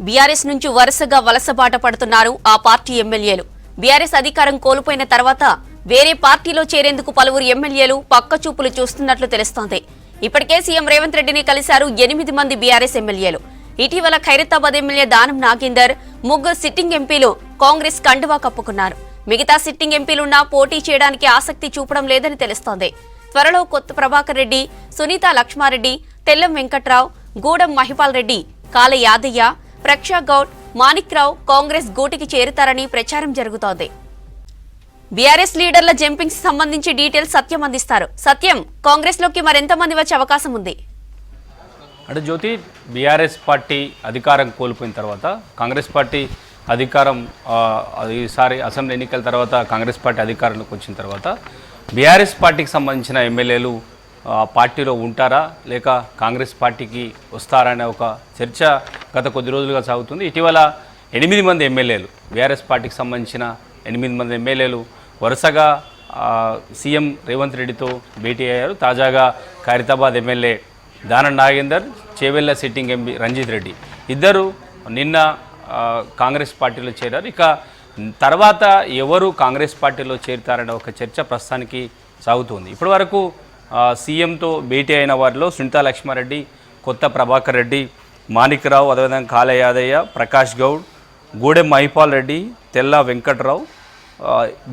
BRS నుంచి వరుసగా వలసబాట పడుతున్నారు ఆ పార్టీ ఎమ్మెల్యేలు. బీఆర్ఎస్ అధికారం కోల్పోయిన తర్వాత వేరే పార్టీలో చేరేందుకు పలువురు ఎమ్మెల్యేలు పక్కచూపులు చూస్తున్నట్లు తెలుస్తోంది. ఇప్పటికే సీఎం రేవంత్ రెడ్డిని కలిశారు 8 మంది బీఆర్ఎస్ ఎమ్మెల్యేలు. ఇటీవల ఖైరతాబాద్ ఎమ్మెల్యే దానం నాగేందర్, 3 సిట్టింగ్ ఎంపీలు కాంగ్రెస్ కండువా కప్పుకున్నారు. మిగతా సిట్టింగ్ ఎంపీలున్నా పోటీ చేయడానికి ఆసక్తి చూపడం లేదని తెలుస్తోంది. త్వరలో కొత్త ప్రభాకర్ రెడ్డి, సునీత లక్ష్మారెడ్డి, తెల్లం వెంకట్రావు, గూడెం మహిపాల్ రెడ్డి, కాల యాదయ్య, ప్రక్షా గౌడ్, మాణిక్రావు కాంగ్రెస్ గూటికి చేరుతారని ప్రచారం జరుగుతోంది. బీఆర్ఎస్ లీడర్ల జంపింగ్ సంబంధించి డీటెయిల్స్ సత్యం అందిస్తారు. సత్యం, కాంగ్రెస్ లోకి మరెంతమంది వచ్చే అవకాశం ఉంది? అంటే జ్యోతి, బీఆర్ఎస్ పార్టీ అధికారం కోల్పోయిన తర్వాత కాంగ్రెస్ పార్టీ అధికారం ఈసారి అసెంబ్లీ ఎన్నికల తర్వాత కాంగ్రెస్ పార్టీ అధికారంలోకి వచ్చిన తర్వాత బీఆర్ఎస్ పార్టీకి సంబంధించిన ఎమ్మెల్యేలు పార్టీలో ఉంటారా లేక కాంగ్రెస్ పార్టీకి వస్తారా అనే ఒక చర్చ గత కొద్ది రోజులుగా సాగుతుంది. ఇటీవల 8 మంది ఎమ్మెల్యేలు, బీఆర్ఎస్ పార్టీకి సంబంధించిన 8 మంది ఎమ్మెల్యేలు వరుసగా సీఎం రేవంత్ రెడ్డితో భేటీ అయ్యారు. తాజాగా Khairatabad MLA Danam Nagender, Chevella sitting MP Ranjith Reddy ఇద్దరు నిన్న కాంగ్రెస్ పార్టీలో చేరారు. ఇక తర్వాత ఎవరు కాంగ్రెస్ పార్టీలో చేరుతారనే ఒక చర్చ ప్రస్తుతానికి సాగుతుంది. ఇప్పటి వరకు సీఎంతో భేటీ అయిన వారిలో సునీత లక్ష్మారెడ్డి, కొత్త ప్రభాకర్ రెడ్డి, మాణిక్రావు, అదేవిధంగా కాల యాదయ్య, ప్రకాష్ గౌడ్, గూడెం మహిపాల్ రెడ్డి, తెల్ల వెంకట్రావు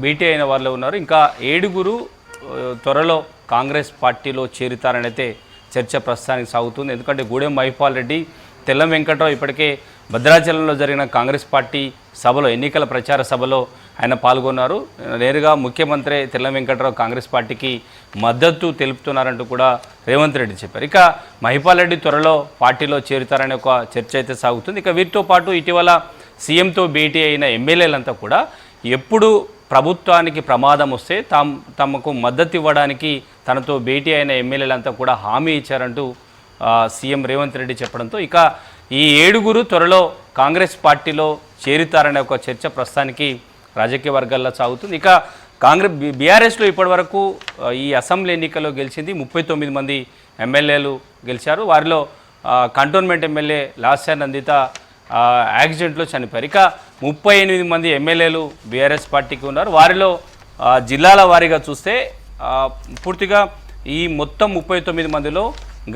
భేటీ అయిన వాళ్ళు ఉన్నారు. ఇంకా 7 త్వరలో కాంగ్రెస్ పార్టీలో చేరుతారని అయితే చర్చ ప్రస్తుతానికి సాగుతుంది. ఎందుకంటే గూడెం మహిపాల్ రెడ్డి, తెల్లం వెంకట్రావు ఇప్పటికే భద్రాచలంలో జరిగిన కాంగ్రెస్ పార్టీ సభలో, ఎన్నికల ప్రచార సభలో ఆయన పాల్గొన్నారు. నేరుగా ముఖ్యమంత్రి తెల్లం వెంకట్రావు కాంగ్రెస్ పార్టీకి మద్దతు తెలుపుతున్నారంటూ కూడా రేవంత్ రెడ్డి చెప్పారు. ఇక మహిపాల్ రెడ్డి త్వరలో పార్టీలో చేరుతారనే ఒక చర్చ అయితే సాగుతుంది. ఇక వీరితో పాటు ఇటీవల సీఎంతో భేటీ అయిన ఎమ్మెల్యేలంతా కూడా ఎప్పుడు ప్రభుత్వానికి ప్రమాదం వస్తే తమకు మద్దతు ఇవ్వడానికి తనతో భేటీ అయిన ఎమ్మెల్యేలంతా కూడా హామీ ఇచ్చారంటూ సీఎం రేవంత్ రెడ్డి చెప్పడంతో ఇక ఈ 7 త్వరలో కాంగ్రెస్ పార్టీలో చేరుతారనే ఒక చర్చ ప్రస్తుతానికి రాజకీయ వర్గాల్లో సాగుతుంది. ఇక బీఆర్ఎస్లో ఇప్పటివరకు ఈ అసెంబ్లీ ఎన్నికల్లో గెలిచింది 39 మంది ఎమ్మెల్యేలు గెలిచారు. వారిలో కంటోన్మెంట్ ఎమ్మెల్యే లాస్యా నందిత యాక్సిడెంట్లో చనిపోయారు. ఇక 38 మంది ఎమ్మెల్యేలు బీఆర్ఎస్ పార్టీకి ఉన్నారు. వారిలో జిల్లాల వారీగా చూస్తే పూర్తిగా ఈ మొత్తం 39 మందిలో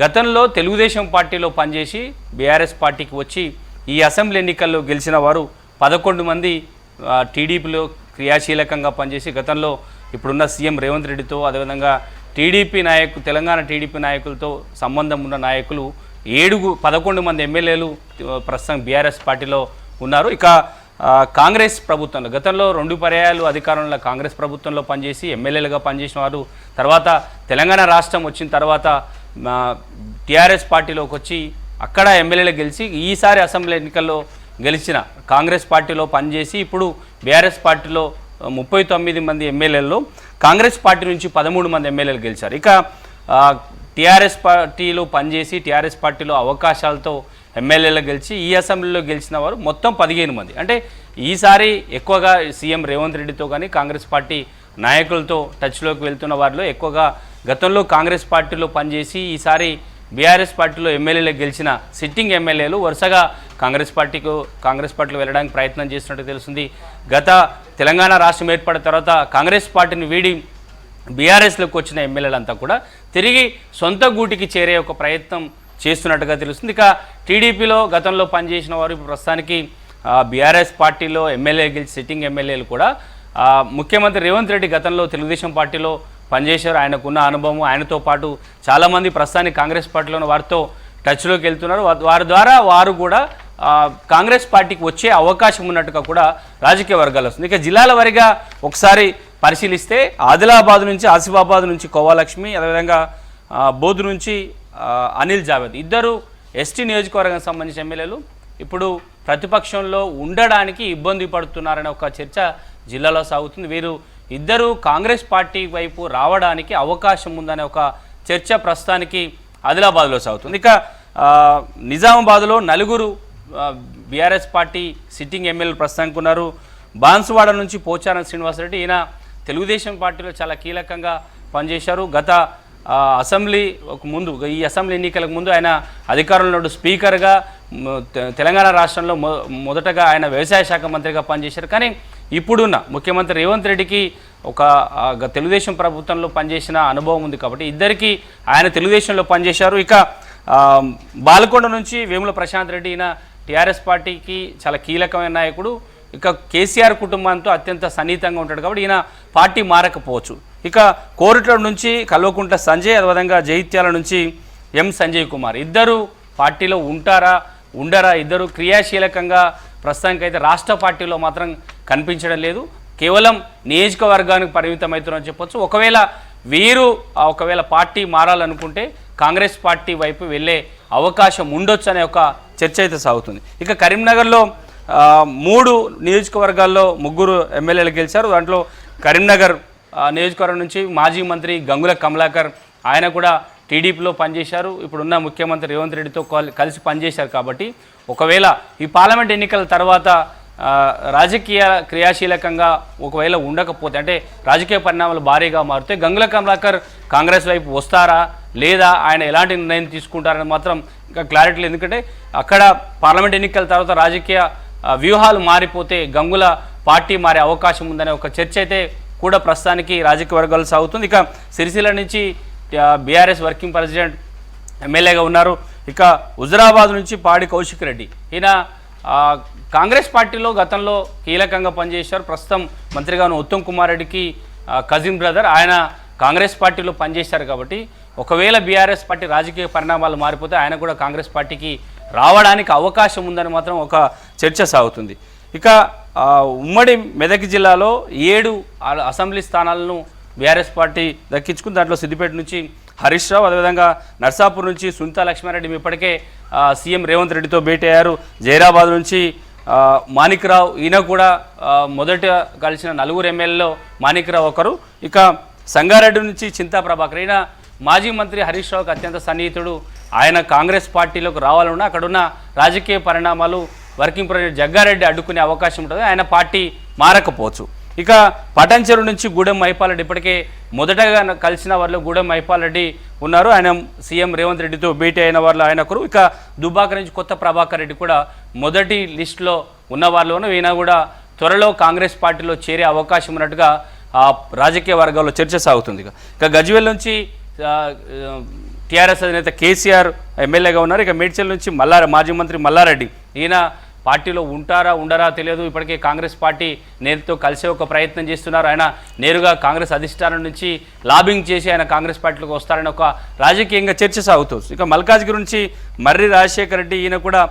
గతంలో తెలుగుదేశం పార్టీలో పనిచేసి బీఆర్ఎస్ పార్టీకి వచ్చి ఈ అసెంబ్లీ ఎన్నికల్లో గెలిచిన వారు 11 మంది టీడీపీలో క్రియాశీలకంగా పనిచేసి గతంలో ఇప్పుడున్న సీఎం రేవంత్ రెడ్డితో, అదేవిధంగా తెలంగాణ టీడీపీ నాయకులతో సంబంధం ఉన్న నాయకులు 11 మంది ఎమ్మెల్యేలు ప్రస్తుతం బీఆర్ఎస్ పార్టీలో ఉన్నారు. ఇక కాంగ్రెస్ ప్రభుత్వంలో గతంలో 2 పర్యాయాలు అధికారంలో కాంగ్రెస్ ప్రభుత్వంలో పనిచేసి ఎమ్మెల్యేలుగా పనిచేసిన వారు తర్వాత తెలంగాణ రాష్ట్రం వచ్చిన తర్వాత టీఆర్ఎస్ పార్టీలోకి వచ్చి అక్కడ ఎమ్మెల్యేలు గెలిచి ఈసారి అసెంబ్లీ ఎన్నికల్లో గెలిచిన కాంగ్రెస్ పార్టీలో పనిచేసి ఇప్పుడు బీఆర్ఎస్ పార్టీలో 39 మంది ఎమ్మెల్యేల్లో కాంగ్రెస్ పార్టీ నుంచి 13 మంది ఎమ్మెల్యేలు గెలిచారు. ఇక టీఆర్ఎస్ పార్టీలో పనిచేసి టీఆర్ఎస్ పార్టీలో అవకాశాలతో ఎమ్మెల్యేలు గెలిచి ఈ అసెంబ్లీలో గెలిచిన వారు మొత్తం 15 మంది. అంటే ఈసారి ఎక్కువగా సీఎం రేవంత్ రెడ్డితో కానీ కాంగ్రెస్ పార్టీ నాయకులతో టచ్లోకి వెళ్తున్న వారిలో ఎక్కువగా గతంలో కాంగ్రెస్ పార్టీలో పనిచేసి ఈసారి బీఆర్ఎస్ పార్టీలో ఎమ్మెల్యేలు గెలిచిన సిట్టింగ్ ఎమ్మెల్యేలు వరుసగా కాంగ్రెస్ పార్టీలో వెళ్ళడానికి ప్రయత్నం చేస్తున్నట్టు తెలుస్తుంది. గత తెలంగాణ రాష్ట్రం ఏర్పడిన తర్వాత కాంగ్రెస్ పార్టీని వీడి బీఆర్ఎస్లోకి వచ్చిన ఎమ్మెల్యేలంతా కూడా తిరిగి సొంత గూటికి చేరే ఒక ప్రయత్నం చేస్తున్నట్టుగా తెలుస్తుంది. ఇక టీడీపీలో గతంలో పనిచేసిన వారు ఇప్పుడు ప్రస్తుతానికి బీఆర్ఎస్ పార్టీలో ఎమ్మెల్యే గెలిచి సిట్టింగ్ ఎమ్మెల్యేలు కూడా ముఖ్యమంత్రి రేవంత్ రెడ్డి గతంలో తెలుగుదేశం పార్టీలో పనిచేశారు. ఆయనకున్న అనుభవం, ఆయనతో పాటు చాలామంది ప్రస్తుతానికి కాంగ్రెస్ పార్టీలో వారితో టచ్లోకి వెళ్తున్నారు. వారి ద్వారా వారు కూడా కాంగ్రెస్ పార్టీకి వచ్చే అవకాశం ఉన్నట్టుగా కూడా రాజకీయ వర్గాలు వస్తుంది. ఇక జిల్లాల వారీగా ఒకసారి పరిశీలిస్తే ఆదిలాబాద్ నుంచి, ఆసిఫాబాద్ నుంచి కోవాలక్ష్మి, అదేవిధంగా బోధ్ నుంచి అనిల్ జావేద్ ఇద్దరు ఎస్టీ నియోజకవర్గానికి సంబంధించిన ఎమ్మెల్యేలు ఇప్పుడు ప్రతిపక్షంలో ఉండడానికి ఇబ్బంది పడుతున్నారనే ఒక చర్చ జిల్లాలో సాగుతుంది. వీరు ఇద్దరు కాంగ్రెస్ పార్టీ వైపు రావడానికి అవకాశం ఉందనే ఒక చర్చ ప్రస్తుతానికి ఆదిలాబాద్లో సాగుతుంది. ఇక నిజామాబాద్లో 4 బీఆర్ఎస్ పార్టీ సిట్టింగ్ ఎమ్మెల్యేలు ప్రస్తుతానికి ఉన్నారు. బాన్సువాడ నుంచి పోచారం శ్రీనివాసరెడ్డి, ఈయన తెలుగుదేశం పార్టీలో చాలా కీలకంగా పనిచేశారు. గత అసెంబ్లీ ముందు ఈ అసెంబ్లీ ఎన్నికలకు ముందు ఆయన అధికారంలో స్పీకర్గా తెలంగాణ రాష్ట్రంలో మొదటగా ఆయన వ్యవసాయ శాఖ మంత్రిగా పనిచేశారు. కానీ ఇప్పుడున్న ముఖ్యమంత్రి రేవంత్ రెడ్డికి ఒక తెలుగుదేశం ప్రభుత్వంలో పనిచేసిన అనుభవం ఉంది కాబట్టి ఇద్దరికి ఆయన తెలుగుదేశంలో పనిచేశారు. ఇక బాలకొండ నుంచి వేముల ప్రశాంత్ రెడ్డి ఈయన టీఆర్ఎస్ పార్టీకి చాలా కీలకమైన నాయకుడు. ఇక కేసీఆర్ కుటుంబంతో అత్యంత సన్నిహితంగా ఉంటాడు కాబట్టి ఈయన పార్టీ మారకపోవచ్చు. ఇక కోరుట్ల నుంచి కల్వకుంట్ల సంజయ్, అదేవిధంగా జైత్యాల నుంచి ఎం సంజయ్ కుమార్ ఇద్దరు పార్టీలో ఉంటారా ఉండరా, ఇద్దరు క్రియాశీలకంగా ప్రస్తుతానికైతే రాష్ట్ర పార్టీలో మాత్రం కనిపించడం లేదు. కేవలం నియోజకవర్గానికి పరిమితమవుతున్నారని చెప్పొచ్చు. ఒకవేళ పార్టీ మారాలనుకుంటే కాంగ్రెస్ పార్టీ వైపు వెళ్ళే అవకాశం ఉండొచ్చు అనే ఒక చర్చ అయితే సాగుతుంది. ఇక కరీంనగర్లో 3 నియోజకవర్గాల్లో 3 ఎమ్మెల్యేలు గెలిచారు. దాంట్లో కరీంనగర్ నియోజకవర్గం నుంచి మాజీ మంత్రి గంగుల కమలాకర్ ఆయన కూడా టీడీపీలో పనిచేశారు. ఇప్పుడున్న ముఖ్యమంత్రి రేవంత్ రెడ్డితో కలిసి పనిచేశారు. కాబట్టి ఒకవేళ ఈ పార్లమెంట్ ఎన్నికల తర్వాత రాజకీయ క్రియాశీలకంగా ఒకవేళ ఉండకపోతే, అంటే రాజకీయ పరిణామాలు భారీగా మారితే గంగుల కమలాకర్ కాంగ్రెస్ వైపు వస్తారా లేదా, ఆయన ఎలాంటి నిర్ణయం తీసుకుంటారని మాత్రం ఇంకా క్లారిటీ లేదు. ఎందుకంటే అక్కడ పార్లమెంట్ ఎన్నికల తర్వాత రాజకీయ వ్యూహాలు మారిపోతే గంగుల పార్టీ మారే అవకాశం ఉందనే ఒక చర్చ అయితే కూడా ప్రస్తుతానికి రాజకీయ వర్గాలు సాగుతుంది. ఇక సిరిసిల్ల నుంచి బీఆర్ఎస్ వర్కింగ్ ప్రెసిడెంట్ ఎమ్మెల్యేగా ఉన్నారు. ఇక హుజురాబాద్ నుంచి పాడి కౌశిక్ రెడ్డి ఈయన కాంగ్రెస్ పార్టీలో గతంలో కీలకంగా పనిచేశారు. ప్రస్తుతం మంత్రిగా ఉన్న ఉత్తమ్ కుమార్ రెడ్డికి కజిన్ బ్రదర్, ఆయన కాంగ్రెస్ పార్టీలో పనిచేశారు. కాబట్టి ఒకవేళ బీఆర్ఎస్ పార్టీ రాజకీయ పరిణామాలు మారిపోతే ఆయన కూడా కాంగ్రెస్ పార్టీకి రావడానికి అవకాశం ఉందని మాత్రం ఒక చర్చ సాగుతుంది. ఇక ఉమ్మడి మెదక్ జిల్లాలో 7 అసెంబ్లీ స్థానాలను బీఆర్ఎస్ పార్టీ దక్కించుకుంది. దాంట్లో సిద్దిపేట నుంచి హరీష్ రావు, అదేవిధంగా నర్సాపూర్ నుంచి సునీతా లక్ష్మారెడ్డి ఇప్పటికే సీఎం రేవంత్ రెడ్డితో భేటీ అయ్యారు. జైరాబాద్ నుంచి మాణిక్రావు, ఈయన కూడా మొదట కలిసిన 4 ఎమ్మెల్యేలో మాణిక్రావు ఒకరు. ఇక సంగారెడ్డి నుంచి చింతా ప్రభాకర్, ఈయన మాజీ మంత్రి హరీష్ రావుకి అత్యంత సన్నిహితుడు. ఆయన కాంగ్రెస్ పార్టీలోకి రావాలన్నా అక్కడున్న రాజకీయ పరిణామాలు వర్కింగ్ ప్రెసిడెంట్ జగ్గారెడ్డి అడ్డుకునే అవకాశం ఉంటుంది, ఆయన పార్టీ మారకపోవచ్చు. ఇక పటాన్చెరు నుంచి గూడెం మైపాలరెడ్డి, ఇప్పటికే మొదటగా కలిసిన వారిలో గూడెం మైపాలరెడ్డి ఉన్నారు. ఆయన సీఎం రేవంత్ రెడ్డితో భేటీ అయిన వాళ్ళు ఆయన ఒకరు. ఇక దుబ్బాక నుంచి కొత్త ప్రభాకర్ రెడ్డి కూడా మొదటి లిస్టులో ఉన్న వాళ్ళలోనూ ఈయన కూడా త్వరలో కాంగ్రెస్ పార్టీలో చేరే అవకాశం ఉన్నట్టుగా రాజకీయ వర్గాల్లో చర్చ సాగుతుంది. ఇక గజ్వేల్ నుంచి టీఆర్ఎస్ అధినేత కేసీఆర్ ఎమ్మెల్యేగా ఉన్నారు. ఇక మేడ్చల్ నుంచి మాజీ మంత్రి మల్లారెడ్డి, ఈయన పార్టీలో ఉంటారా ఉండరా తెలియదు. ఇప్పటికే కాంగ్రెస్ పార్టీ నేతతో కలిసే ఒక ప్రయత్నం చేస్తున్నారు. ఆయన నేరుగా కాంగ్రెస్ అధిష్టానం నుంచి లాబింగ్ చేసి ఆయన కాంగ్రెస్ పార్టీలోకి వస్తారని ఒక రాజకీయంగా చర్చ సాగుతుంది. ఇక మల్కాజ్గిరి నుంచి మర్రి రాజశేఖర్ రెడ్డి, ఈయన కూడా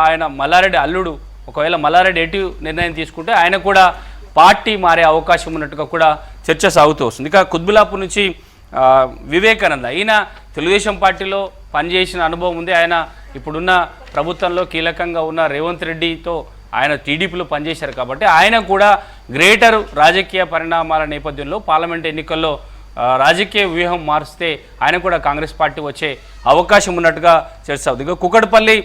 ఆయన మల్లారెడ్డి అల్లుడు. ఒకవేళ మల్లారెడ్డి ఎటు నిర్ణయం తీసుకుంటే ఆయన కూడా పార్టీ మారే అవకాశం ఉన్నట్టుగా కూడా చర్చ సాగుతూ వస్తుంది. ఇక కుత్బుల్లాపూర్ నుంచి వివేకానంద, ఈయన తెలుగుదేశం పార్టీలో పనిచేసిన అనుభవం ఉంది. ఆయన ఇప్పుడున్న ప్రభుత్వంలో కీలకంగా ఉన్న రేవంత్ రెడ్డితో ఆయన టీడీపీలో పనిచేశారు. కాబట్టి ఆయన కూడా గ్రేటర్ రాజకీయ పరిణామాల నేపథ్యంలో పార్లమెంట్ ఎన్నికల్లో రాజకీయ వ్యూహం మారిస్తే ఆయన కూడా కాంగ్రెస్ పార్టీ వచ్చే అవకాశం ఉన్నట్టుగా చర్చ అవుతుంది. ఇక కుకట్పల్లి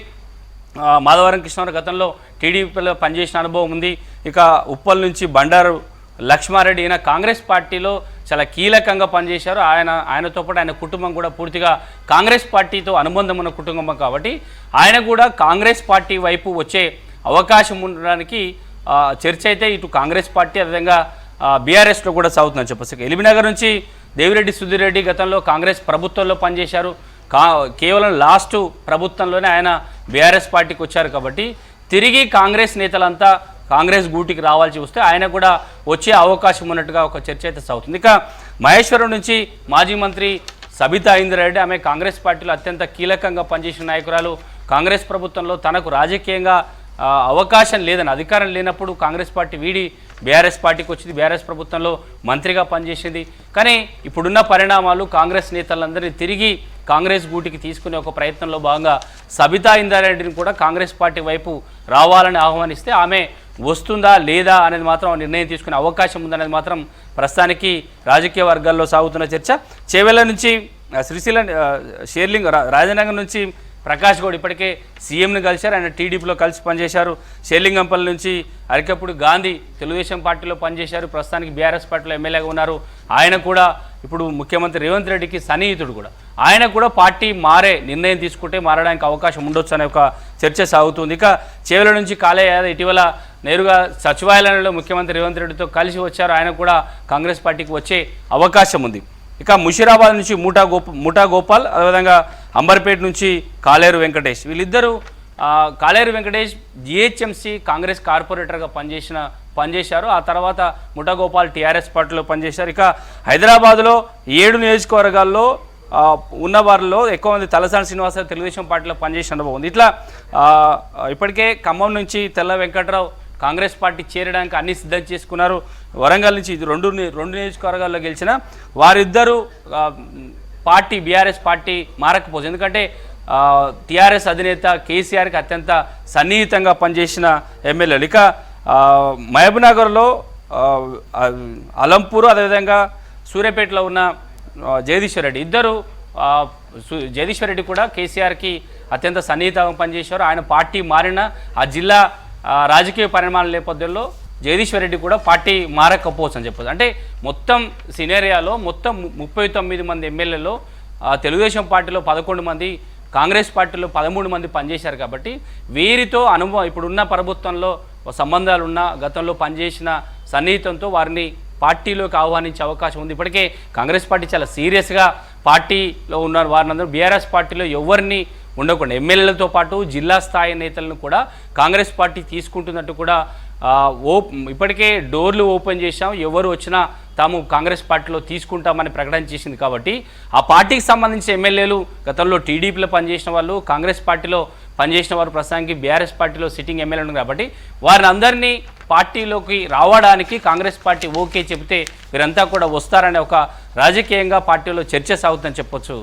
మాధవరం కృష్ణారావు గతంలో టీడీపీలో పనిచేసిన అనుభవం ఉంది. ఇక ఉప్పల్ నుంచి బండారు లక్ష్మారెడ్డి, ఈయన కాంగ్రెస్ పార్టీలో చాలా కీలకంగా పనిచేశారు. ఆయనతో పాటు ఆయన కుటుంబం కూడా పూర్తిగా కాంగ్రెస్ పార్టీతో అనుబంధం ఉన్న కుటుంబం కాబట్టి ఆయన కూడా కాంగ్రెస్ పార్టీ వైపు వచ్చే అవకాశం ఉండడానికి చర్చ అయితే ఇటు కాంగ్రెస్ పార్టీ అదేవిధంగా బీఆర్ఎస్లో కూడా సాగుతుందని చెప్పచ్చు. ఎలిమినగర్ నుంచి దేవిరెడ్డి సుధీర్ రెడ్డి గతంలో కాంగ్రెస్ ప్రభుత్వంలో పనిచేశారు. కేవలం లాస్ట్ ప్రభుత్వంలోనే ఆయన బీఆర్ఎస్ పార్టీకి వచ్చారు. కాబట్టి తిరిగి కాంగ్రెస్ నేతలంతా కాంగ్రెస్ గూటికి రావాల్సి వస్తే ఆయన కూడా వచ్చే అవకాశం ఉన్నట్టుగా ఒక చర్చ అయితే సాగుతుంది. ఇక మహేశ్వరం నుంచి మాజీ మంత్రి సబితా ఇంద్రారెడ్డి, ఆమె కాంగ్రెస్ పార్టీలో అత్యంత కీలకంగా పనిచేసిన నాయకురాలు. కాంగ్రెస్ ప్రభుత్వంలో తనకు రాజకీయంగా అవకాశం లేదని, అధికారం లేనప్పుడు కాంగ్రెస్ పార్టీ వీడి బీఆర్ఎస్ పార్టీకి వచ్చింది. బీఆర్ఎస్ ప్రభుత్వంలో మంత్రిగా పనిచేసింది. కానీ ఇప్పుడున్న పరిణామాలు కాంగ్రెస్ నేతలందరినీ తిరిగి కాంగ్రెస్ గూటికి తీసుకునే ఒక ప్రయత్నంలో భాగంగా సబితా ఇంద్రారెడ్డిని కూడా కాంగ్రెస్ పార్టీ వైపు రావాలని ఆహ్వానిస్తే ఆమె వస్తుందా లేదా అనేది మాత్రం నిర్ణయం తీసుకునే అవకాశం ఉందనేది మాత్రం ప్రస్తుతానికి రాజకీయ వర్గాల్లో సాగుతున్న చర్చ. చేవెళ్ళ నుంచి శ్రీశైలం షేర్లింగ్, రాజనగర్ నుంచి ప్రకాష్ గౌడ్ ఇప్పటికే సీఎంను కలిశారు, ఆయన టీడీపీలో కలిసి పనిచేశారు. షేర్లింగంపల్లి నుంచి అరికప్పుడు గాంధీ తెలుగుదేశం పార్టీలో పనిచేశారు, ప్రస్తుతానికి బీఆర్ఎస్ పార్టీలో ఎమ్మెల్యేగా ఉన్నారు. ఆయన కూడా ఇప్పుడు ముఖ్యమంత్రి రేవంత్ రెడ్డికి సన్నిహితుడు కూడా. ఆయన కూడా పార్టీ మారే నిర్ణయం తీసుకుంటే మారడానికి అవకాశం ఉండొచ్చు అనే ఒక చర్చ సాగుతుంది. ఇక చేవెళ్ల నుంచి కాళయ్య యాదవ్ ఇటీవల నేరుగా సచివాలయంలో ముఖ్యమంత్రి రేవంత్ రెడ్డితో కలిసి వచ్చారు. ఆయన కూడా కాంగ్రెస్ పార్టీకి వచ్చే అవకాశం ఉంది. ఇక ముషీరాబాద్ నుంచి ముఠా గోపాల్, అదేవిధంగా అంబర్పేట నుంచి కాలేరు వెంకటేష్, వీళ్ళిద్దరూ కాలేరు వెంకటేష్ జిహెచ్ఎంసీ కాంగ్రెస్ కార్పొరేటర్గా పనిచేశారు. ఆ తర్వాత ముఠా గోపాల్ టీఆర్ఎస్ పార్టీలో పనిచేశారు. ఇక హైదరాబాద్లో 7 నియోజకవర్గాల్లో ఉన్న వారిలో ఎక్కువ మంది తలసాని శ్రీనివాసరావు తెలుగుదేశం పార్టీలో పనిచేసిన అనుభవం ఉంది. ఇట్లా ఇప్పటికే ఖమ్మం నుంచి తెల్ల వెంకట్రావు కాంగ్రెస్ పార్టీ చేరడానికి అన్ని సిద్ధం చేసుకున్నారు. వరంగల్ నుంచి ఇది రెండు నియోజకవర్గాల్లో గెలిచిన వారిద్దరూ పార్టీ బీఆర్ఎస్ పార్టీ మారకపోవచ్చు. ఎందుకంటే టీఆర్ఎస్ అధినేత కేసీఆర్కి అత్యంత సన్నిహితంగా పనిచేసిన ఎమ్మెల్యేలు. ఇక మహబూబ్నగర్లో అలంపూర్, అదేవిధంగా సూర్యాపేటలో ఉన్న జగదీశ్వర్ రెడ్డి, ఇద్దరు జగదీశ్వర్ రెడ్డి కూడా కేసీఆర్కి అత్యంత సన్నిహితంగా పనిచేశారు. ఆయన పార్టీ మారిన ఆ జిల్లా రాజకీయ పరిణామాల నేపథ్యంలో జగదీశ్వర్ రెడ్డి కూడా పార్టీ మారకపోవచ్చు అని చెప్పొచ్చు. అంటే మొత్తం సినేరియాలో మొత్తం 39 మంది ఎమ్మెల్యేలో తెలుగుదేశం పార్టీలో 11 మంది, కాంగ్రెస్ పార్టీలో 13 మంది పనిచేశారు. కాబట్టి వీరితో అనుభవం ఇప్పుడున్న ప్రభుత్వంలో సంబంధాలున్న గతంలో పనిచేసిన సన్నిహితంతో వారిని పార్టీలోకి ఆహ్వానించే అవకాశం ఉంది. ఇప్పటికే కాంగ్రెస్ పార్టీ చాలా సీరియస్గా పార్టీలో ఉన్నారు. వారినందరూ బీఆర్ఎస్ పార్టీలో ఎవరిని ఉండకుండా ఎమ్మెల్యేలతో పాటు జిల్లా స్థాయి నేతలను కూడా కాంగ్రెస్ పార్టీ తీసుకుంటున్నట్టు కూడా ఇప్పటికే డోర్లు ఓపెన్ చేశాం, ఎవరు వచ్చినా తాము కాంగ్రెస్ పార్టీలో తీసుకుంటామని ప్రకటన చేసింది. కాబట్టి ఆ పార్టీకి సంబంధించిన ఎమ్మెల్యేలు గతంలో టీడీపీలో పనిచేసిన వాళ్ళు, కాంగ్రెస్ పార్టీలో పనిచేసిన వారు ప్రస్తుతానికి బీఆర్ఎస్ పార్టీలో సిట్టింగ్ ఎమ్మెల్యేలు ఉన్నారు. కాబట్టి వారిని అందరినీ పార్టీలోకి రావడానికి కాంగ్రెస్ పార్టీ ఓకే చెబితే వీరంతా కూడా వస్తారనే ఒక రాజకీయంగా పార్టీలో చర్చ సాగుతుందని చెప్పొచ్చు.